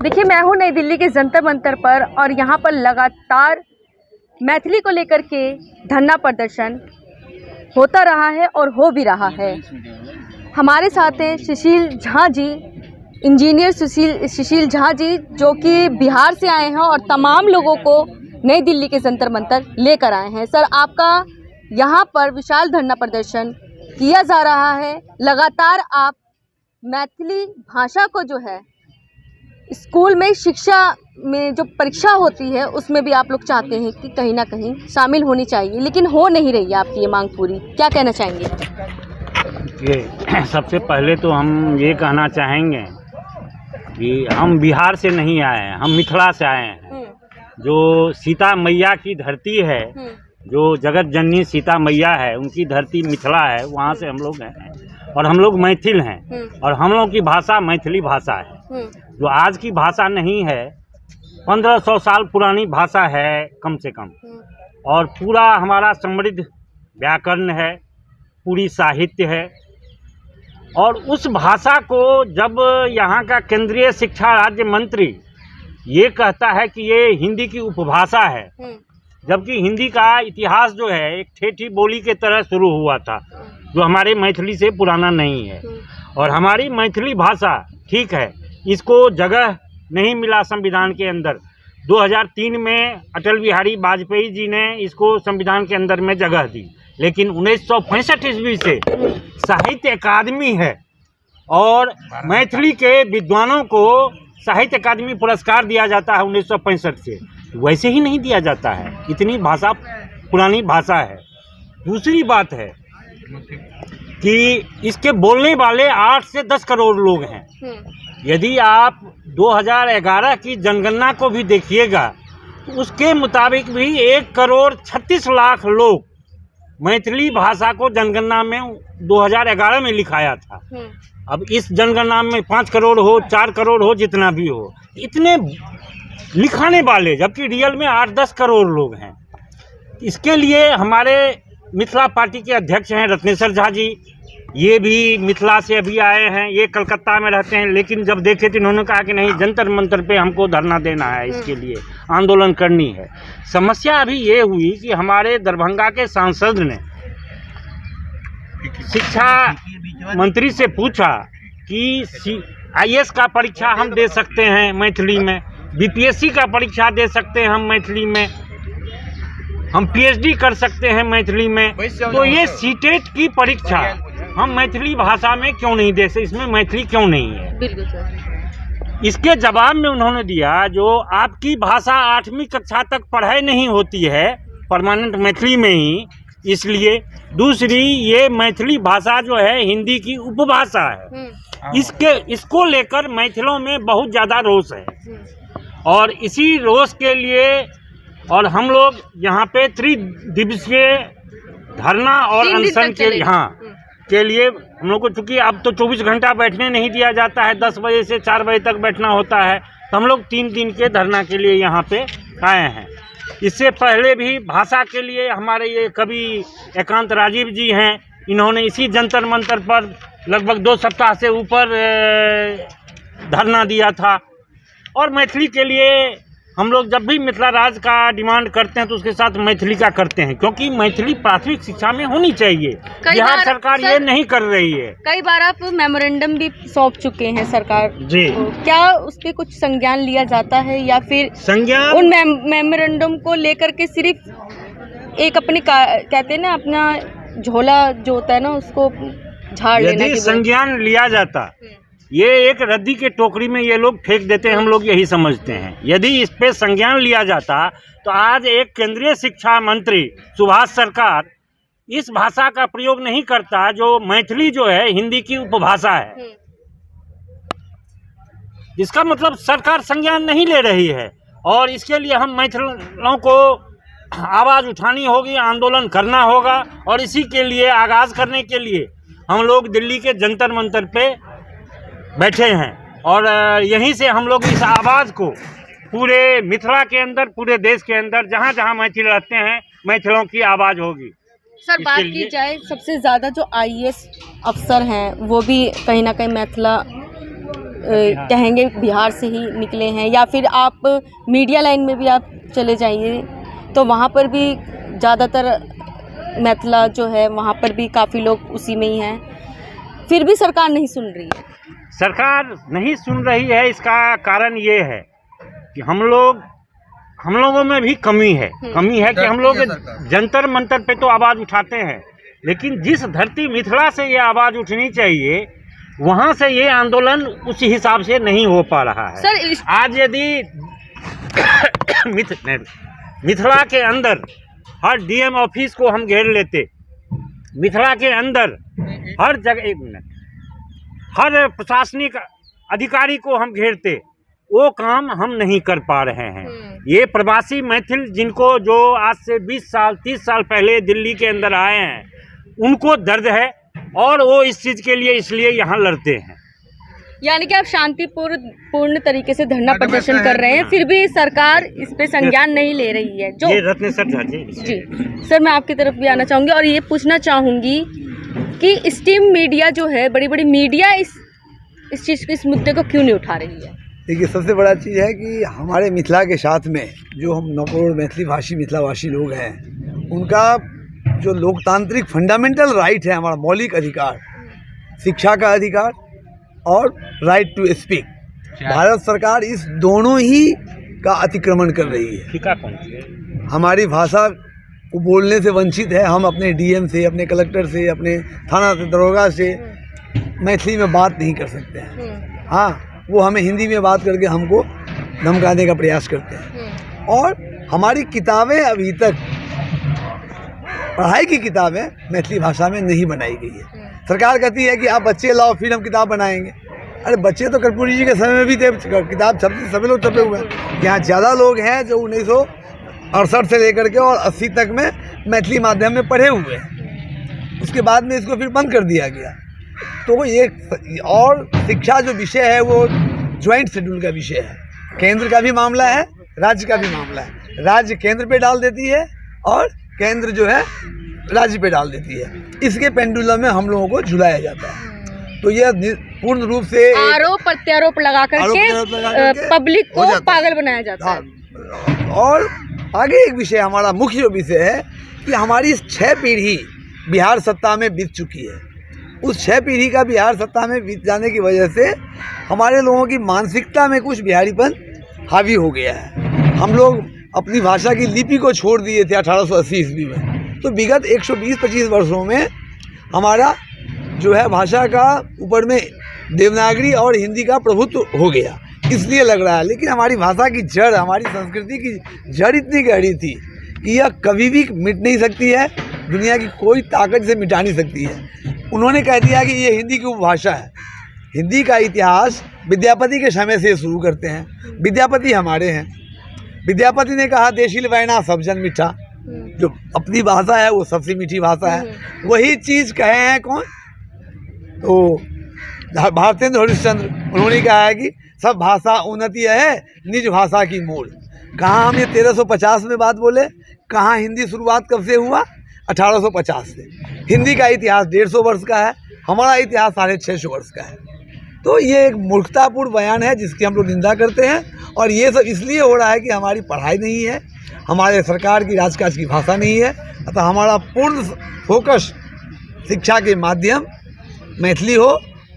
देखिए, मैं हूँ नई दिल्ली के जंतर मंतर पर और यहाँ पर लगातार मैथिली को लेकर के धरना प्रदर्शन होता रहा है और हो भी रहा है। हमारे साथ हैं सुशील झा जी, इंजीनियर सुशील झा जी, जो कि बिहार से आए हैं और तमाम लोगों को नई दिल्ली के जंतर मंतर लेकर आए हैं। सर, आपका यहाँ पर विशाल धरना प्रदर्शन किया जा रहा है। लगातार आप मैथिली भाषा को जो है स्कूल में शिक्षा में जो परीक्षा होती है उसमें भी आप लोग चाहते हैं कि कहीं ना कहीं शामिल होनी चाहिए, लेकिन हो नहीं रही है आपकी ये मांग पूरी। क्या कहना चाहेंगे? ये सबसे पहले तो हम ये कहना चाहेंगे कि हम बिहार से नहीं आए हैं, हम मिथिला से आए हैं। जो सीता मैया की धरती है, जो जगत जननी सीता मैया है, उनकी धरती मिथिला है, वहाँ से हम लोग हैं और हम लोग मैथिल हैं और हम लोग की भाषा मैथिली भाषा है, जो आज की भाषा नहीं है। 1500 साल पुरानी भाषा है कम से कम, और पूरा हमारा समृद्ध व्याकरण है, पूरी साहित्य है। और उस भाषा को जब यहाँ का केंद्रीय शिक्षा राज्य मंत्री ये कहता है कि ये हिंदी की उपभाषा है, जबकि हिंदी का इतिहास जो है एक ठेठी बोली के तरह शुरू हुआ था, जो हमारे मैथिली से पुराना नहीं है। और हमारी मैथिली भाषा ठीक है, इसको जगह नहीं मिला संविधान के अंदर। 2003 में अटल बिहारी वाजपेयी जी ने इसको संविधान के अंदर में जगह दी, लेकिन 1965 ईस्वी से साहित्य अकादमी है और मैथिली के विद्वानों को साहित्य अकादमी पुरस्कार दिया जाता है 1965 से। वैसे ही नहीं दिया जाता है, इतनी भाषा पुरानी भाषा है। दूसरी बात है कि इसके बोलने वाले 8 से 10 करोड़ लोग हैं। यदि आप 2011 की जनगणना को भी देखिएगा तो उसके मुताबिक भी 1,36,00,000 लोग मैथिली भाषा को जनगणना में 2011 में लिखाया था। अब इस जनगणना में 5 करोड़ हो, 4 करोड़ हो, जितना भी हो, इतने लिखाने वाले, जबकि रियल में 8-10 करोड़ लोग हैं। इसके लिए हमारे मिथिला पार्टी के अध्यक्ष हैं रत्नेश्वर झा जी, ये भी मिथिला से अभी आए हैं, ये कलकत्ता में रहते हैं, लेकिन जब देखे तो इन्होंने कहा कि नहीं, जंतर मंतर पे हमको धरना देना है, इसके लिए आंदोलन करनी है। समस्या अभी ये हुई कि हमारे दरभंगा के सांसद ने शिक्षा मंत्री से पूछा कि IAS का परीक्षा हम दे सकते हैं मैथिली में, BPSC का परीक्षा दे सकते हैं हम मैथिली में, हम PhD कर सकते हैं मैथिली में, तो ये सीटेट की परीक्षा हम मैथिली भाषा में क्यों नहीं दे सकते, इसमें मैथिली क्यों नहीं है? बिल्कुल सर। इसके जवाब में उन्होंने दिया, जो आपकी भाषा 8वीं कक्षा तक पढ़ाई नहीं होती है परमानेंट मैथिली में ही, इसलिए। दूसरी, ये मैथिली भाषा जो है हिंदी की उपभाषा है, इसको लेकर मैथिलों में बहुत ज़्यादा रोष है। और इसी रोष के लिए और हम लोग यहाँ पे 3 दिवसीय धरना और अनशन के लिए हम लोग को, चूँकि अब तो 24 घंटा बैठने नहीं दिया जाता है, 10 बजे से 4 बजे तक बैठना होता है, तो हम लोग 3 दिन के धरना के लिए यहाँ पे आए हैं। इससे पहले भी भाषा के लिए हमारे ये कवि एकांत राजीव जी हैं, इन्होंने इसी जंतर मंतर पर लगभग 2 सप्ताह से ऊपर धरना दिया था। और मैथिली के लिए हम लोग जब भी मिथिला राज का डिमांड करते हैं तो उसके साथ मैथिली का करते हैं, क्योंकि मैथिली प्राथमिक शिक्षा में होनी चाहिए। बिहार सरकार ये नहीं कर रही है। कई बार आप मेमोरेंडम भी सौंप चुके हैं सरकार जी, क्या उस पे कुछ संज्ञान लिया जाता है, या फिर संज्ञान उन मेमोरेंडम को लेकर के सिर्फ एक अपने कहते हैं ना, अपना झोला जो होता है ना उसको झाड़ लेना? यदि संज्ञान लिया जाता, ये एक रद्दी के टोकरी में ये लोग फेंक देते हैं, हम लोग यही समझते हैं। यदि इस पे संज्ञान लिया जाता तो आज एक केंद्रीय शिक्षा मंत्री सुभाष सरकार इस भाषा का प्रयोग नहीं करता, जो मैथिली जो है हिंदी की उपभाषा है। इसका मतलब सरकार संज्ञान नहीं ले रही है, और इसके लिए हम मैथिलों को आवाज़ उठानी होगी, आंदोलन करना होगा। और इसी के लिए आगाज़ करने के लिए हम लोग दिल्ली के जंतर मंतर पे बैठे हैं, और यहीं से हम लोग इस आवाज़ को पूरे मिथिला के अंदर, पूरे देश के अंदर, जहाँ जहाँ मैथिल रहते हैं, मैथिलों की आवाज़ होगी। सर, बात की जाए सबसे ज़्यादा जो IAS अफसर हैं वो भी कहीं ना कहीं मैथिला कहेंगे बिहार से ही निकले हैं, या फिर आप मीडिया लाइन में भी आप चले जाइए तो वहाँ पर भी ज़्यादातर मैथिला जो है वहाँ पर भी काफ़ी लोग उसी में ही हैं, फिर भी सरकार नहीं सुन रही है। सरकार नहीं सुन रही है, इसका कारण ये है कि हम लोगों में भी कमी है कि हम लोग जंतर मंतर पे तो आवाज़ उठाते हैं, लेकिन जिस धरती मिथिला से ये आवाज़ उठनी चाहिए वहाँ से ये आंदोलन उस हिसाब से नहीं हो पा रहा है। सर आज यदि मिथिला के अंदर हर डीएम ऑफिस को हम घेर लेते, मिथिला के अंदर हर जगह हर प्रशासनिक अधिकारी को हम घेरते, वो काम हम नहीं कर पा रहे हैं। ये प्रवासी मैथिल जिनको जो आज से 20 साल 30 साल पहले दिल्ली के अंदर आए हैं, उनको दर्द है और वो इस चीज़ के लिए इसलिए यहाँ लड़ते हैं। यानी कि आप शांतिपूर्ण तरीके से धरना प्रदर्शन कर रहे हैं, फिर भी सरकार इस पे संज्ञान नहीं ले रही है। जो ये रत्नेश्वर झा जी सर, मैं आपकी तरफ भी आना चाहूँगी और ये पूछना चाहूँगी कि स्टीम मीडिया जो है, बड़ी बड़ी मीडिया इस चीज़ इस मुद्दे को क्यों नहीं उठा रही है? देखिए, सबसे बड़ा चीज़ है कि हमारे मिथिला के साथ में जो हम 9 करोड़ मैथिली भाषी मिथिला भाषी लोग हैं, उनका जो लोकतांत्रिक फंडामेंटल राइट है, हमारा मौलिक अधिकार, शिक्षा का अधिकार और राइट टू स्पीक, भारत सरकार इस दोनों ही का अतिक्रमण कर रही है। हमारी भाषा को बोलने से वंचित है। हम अपने डीएम से, अपने कलेक्टर से, अपने थाना से, दरोगा से मैथिली में बात नहीं कर सकते हैं। हाँ, वो हमें हिंदी में बात करके हमको धमकाने का प्रयास करते हैं। और हमारी किताबें अभी तक, पढ़ाई की किताबें मैथिली भाषा में नहीं बनाई गई है। सरकार कहती है कि आप बच्चे लाओ फिर हम किताब बनाएंगे। अरे बच्चे तो कर्पूरी जी के समय में भी थे, किताब छपते सभी लोग छपे हुए हैं। यहाँ ज़्यादा लोग हैं जो 1968 से लेकर के और 80 तक में मैथिली माध्यम में पढ़े हुए हैं। उसके बाद में इसको फिर बंद कर दिया गया। तो ये और शिक्षा जो विषय है वो ज्वाइंट शेड्यूल का विषय है। केंद्र का भी मामला है, राज्य का भी मामला है। राज्य केंद्र पे डाल देती है और केंद्र जो है राज्य पे डाल देती है। इसके पेंडुलम में हम लोगों को झुलाया जाता है। तो यह पूर्ण रूप से आरोप प्रत्यारोप लगा करके पब्लिक को पागल बनाया जाता है। और आगे एक विषय, हमारा मुख्य विषय है कि हमारी 6 पीढ़ी बिहार सत्ता में बीत चुकी है। उस 6 पीढ़ी का बिहार सत्ता में बीत जाने की वजह से हमारे लोगों की मानसिकता में कुछ बिहारीपन हावी हो गया है। हम लोग अपनी भाषा की लिपि को छोड़ दिए थे 1880 ईस्वी में। तो विगत 120-25 वर्षों में हमारा जो है भाषा का ऊपर में देवनागरी और हिंदी का प्रभुत्व हो गया, इसलिए लग रहा है। लेकिन हमारी भाषा की जड़, हमारी संस्कृति की जड़ इतनी गहरी थी कि यह कभी भी मिट नहीं सकती है। दुनिया की कोई ताकत से मिटा नहीं सकती है। उन्होंने कह दिया कि ये हिंदी की उपभाषा है। हिंदी का इतिहास विद्यापति के समय से शुरू करते हैं। विद्यापति हमारे हैं। विद्यापति ने कहा देशील वैना सब जन मीठा, जो अपनी भाषा है वो सबसे मीठी भाषा है। वही चीज़ कहे हैं कौन? तो भारतेंद्र हरिश्चंद्र, उन्होंने कहा है कि सब भाषा उन्नति है निज भाषा की मूल। कहाँ हम ये 1350 में बात बोले? कहाँ हिंदी शुरुआत कब से हुआ? 1850 से। हिंदी का इतिहास 150 वर्ष का है, हमारा इतिहास 650 वर्ष का है। तो ये एक मूर्खतापूर्ण बयान है जिसकी हम लोग निंदा करते हैं। और ये सब इसलिए हो रहा है कि हमारी पढ़ाई नहीं है, हमारे सरकार की राजकाज की भाषा नहीं है। अतः हमारा पूर्ण फोकस शिक्षा के माध्यम मैथिली हो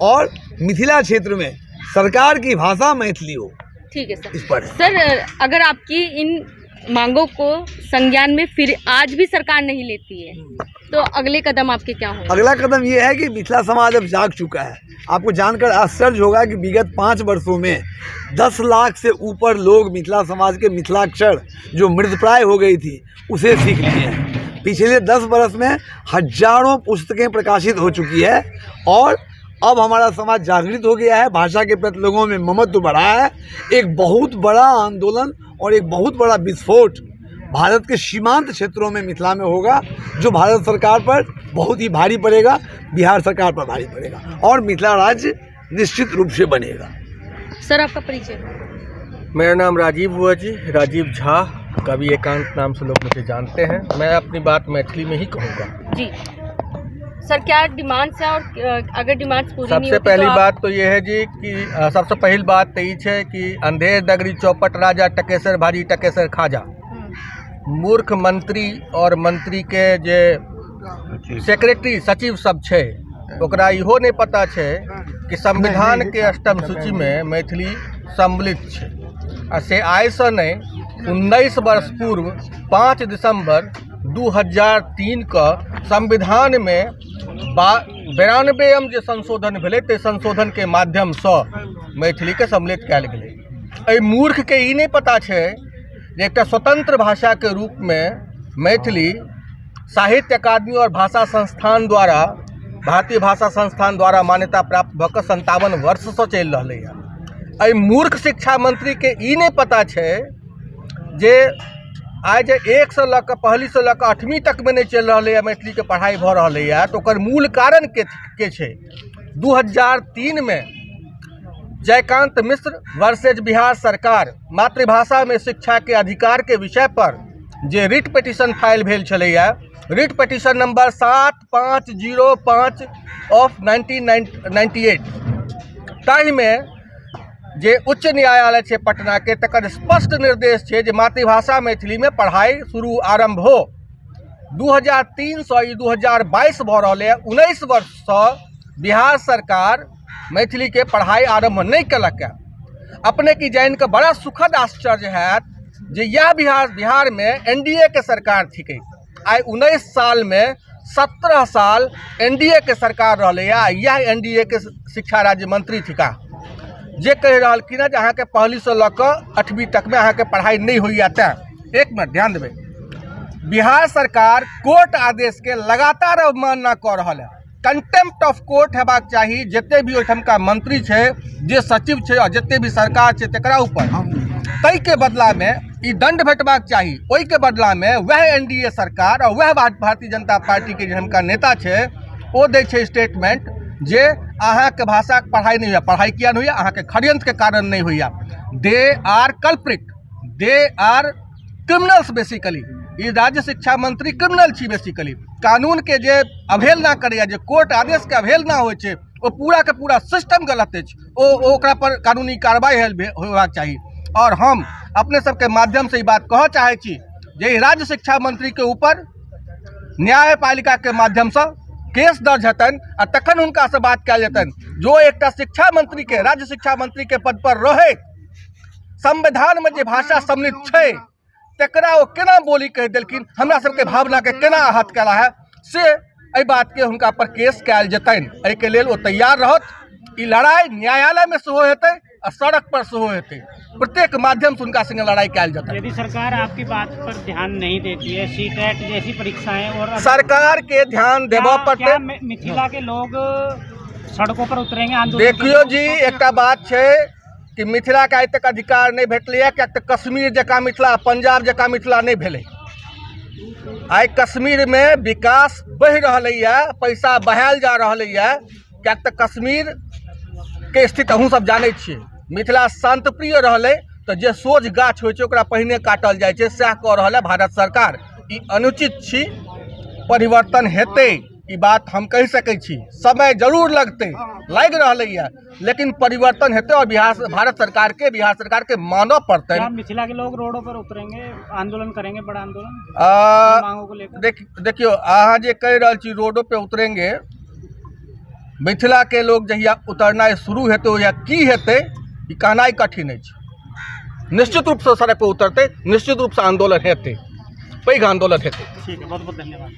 और मिथिला क्षेत्र में सरकार की भाषा मैथिली हो। ठीक है सर। इस पर सर, अगर आपकी इन मांगों को संज्ञान में फिर आज भी सरकार नहीं लेती है तो अगले कदम आपके क्या होंगे? अगला कदम ये है कि मिथिला समाज अब जाग चुका है। आपको जानकर आश्चर्य होगा कि विगत 5 वर्षों में 10 लाख से ऊपर लोग मिथिला समाज के मिथिलाक्षर जो मृतप्राय हो गई थी उसे सीख लिए हैं। पिछले 10 वर्ष में हजारों पुस्तकें प्रकाशित हो चुकी है और अब हमारा समाज जागृत हो गया है। भाषा के प्रति लोगों में ममत्व बढ़ा है। एक बहुत बड़ा आंदोलन और एक बहुत बड़ा विस्फोट भारत के सीमांत क्षेत्रों में मिथिला में होगा, जो भारत सरकार पर बहुत ही भारी पड़ेगा, बिहार सरकार पर भारी पड़ेगा और मिथिला राज्य निश्चित रूप से बनेगा। सर, आपका परिचय? मेरा नाम राजीव हुआ जी, राजीव झा, कवि एकांत नाम से लोग मुझे जानते हैं। मैं अपनी बात मैथिली में ही कहूँगा जी। सर क्या डिमांड्स है और अगर डिमांड्स पूरी नहीं सबसे होती पहली तो बात तो ये है जी कि सबसे पहली बात तो ये है कि अंधेर डगरी चौपट राजा टकेसर भाजी टकेसर खाजा। मूर्ख मंत्री और मंत्री के जे सेक्रेटरी सचिव सब छे ओकरा इहो नहीं पता छे कि संविधान के अष्टम सूची में मैथिली सम्मिलित छे। आ से आइ से नहीं 19 वर्ष पूर्व 5 दिसंबर 2003 का संविधान में 92 जे संशोधन भेलै ते संशोधन के माध्यम से मैथिली के सम्मिलित कयल गेलै। एहि मूर्ख के ई नहीं पता छे जे एकटा स्वतंत्र भाषा के रूप में मैथिली साहित्य अकादमी और भाषा संस्थान द्वारा भारतीय भाषा संस्थान द्वारा मान्यता प्राप्त भऽ कऽ 57 वर्ष से चलि रहलै है। एहि मूर्ख शिक्षा मंत्री के ई नहीं पता छे जे आज जे 1 से लऽ कऽ पहली से लऽ कऽ 8वीं तक में नहीं चल रहा है मैथिली के पढ़ाई भऽ रहा है तो ओकर मूल कारण के छे 2003 में जयकांत मिश्र वर्सेज बिहार सरकार मातृभाषा में शिक्षा के अधिकार के विषय पर जे रिट पिटीशन फाइल भेल छलैया रिट पिटीशन नंबर 7505 ऑफ 1998 ताहि में जे उच्च न्यायालय छे पटना के तकर स्पष्ट निर्देश छे जे मातृभाषा मैथिली में पढ़ाई शुरू आरंभ हो। 2003 से 2022 भऽ रहल है 19 वर्ष से बिहार सरकार मैथिली के पढ़ाई आरंभ नहीं कलक है। अपने की जान के बड़ा सुखद आश्चर्य है जे यह बिहार में एनडीए के सरकार थी। आई 19 साल में 17 साल एनडीए के सरकार रहले यह एनडीए के शिक्षा राज्य मंत्री थिका जे कह रहा कि ना अहाँ के पहली से लऽ कऽ 8वीं तक में अहाँ के पढ़ाई नहीं हुई आता। एक मिनट ध्यान देवे बिहार सरकार कोर्ट आदेश के लगातार अवमानना कर रहा है। कंटेम्प्ट ऑफ कोर्ट हेबाक चाहिए जते भी ओहिठाम का मंत्री छे जे सचिव छे और जते भी सरकार छे तकरा ऊपर तई के बदला में ई दंड भेटबाक चाहिए। ओहि के बदला में वह एनडीए सरकार और वह भारतीय जनता पार्टी के जिनका नेता छे वो दै छे स्टेटमेंट जे अहाँ के भाषा के पढ़ाई नहीं हुआ। पढ़ाई किया नहीं हुआ अहाँ के षड्यंत्र के कारण नहीं हुआ। They are culprit they are criminals basically. ई राज्य शिक्षा मंत्री क्रिमिनल छी बेसिकली। कानून के जे अवहेलना करैया जे कोर्ट आदेश के अवहेलना होइ छे वो पूरा के पूरा सिस्टम गलत है। ओकरा पर कानूनी कार्रवाई होबाक चाहिए। और हम अपने सबके माध्यम से ये बात कह चाहे छी जे राज्य शिक्षा मंत्री के ऊपर न्यायपालिका के माध्यम से केस दर्ज हेतन आ तखन हुनका से बात कयल जेतन जो एक शिक्षा मंत्री के राज्य शिक्षा मंत्री के पद पर रहे संविधान में जे भाषा सम्मिलित छे तकरा वो केना बोली कह देलखिन हमरा सबके भावना के केना आहत कला है से एहि बात के हुनका पर केस कयल जेतन। एहि के लेल वो तैयार रहत। ई लड़ाई न्यायालय में सेहो हेतै और सड़क पर सेहो हेतै। प्रत्येक माध्यम से उनका संग लड़ाई कयल जेतै। यदि सरकार आपकी बात पर ध्यान नहीं देती है सीटेट जैसी परीक्षाएं और सरकार के ध्यान देबो पड़ते मिथिला के लोग सड़कों पर उतरेंगे आंदोलन। देखियो जी एकटा बात छे कि मिथिला के आइ तक अधिकार नहीं भेटलै क्या कश्मीर जका मिथिला पंजाब जका मिथिला नहीं भेलै। आई कश्मीर में विकास बढ़ रहा पैसा बहायल जा रहा क्या कश्मीर के स्थिति अहूँ सब जाने छे। मिथिला शांतप्रिय रहले तो जे सोझ गाछ हो पहिने काटल जाए छे सएह कऽ रहल है भारत सरकार। ई अनुचित छी। परिवर्तन हेतै ई बात हम कह सकै छी। समय जरूर लगते लग रहा लेकिन परिवर्तन हेतै और भारत सरकार के मानव पड़ते। मिथिला के लोग रोडों पर उतरेंगे आंदोलन करेंगे बड़ा आंदोलन मांगों को लेकर। देखियो अहाँ जे कह रहा छी रोडों पे उतरेंगे मिथिला के लोग जहिया उतरना शुरू हेतै या की हेतै ई कहनाइ कठिन है। निश्चित रूप से सड़क पर उतरते निश्चित रूप से आंदोलन हेतै पैघ आंदोलन हेतै। ठीक है बहुत बहुत धन्यवाद।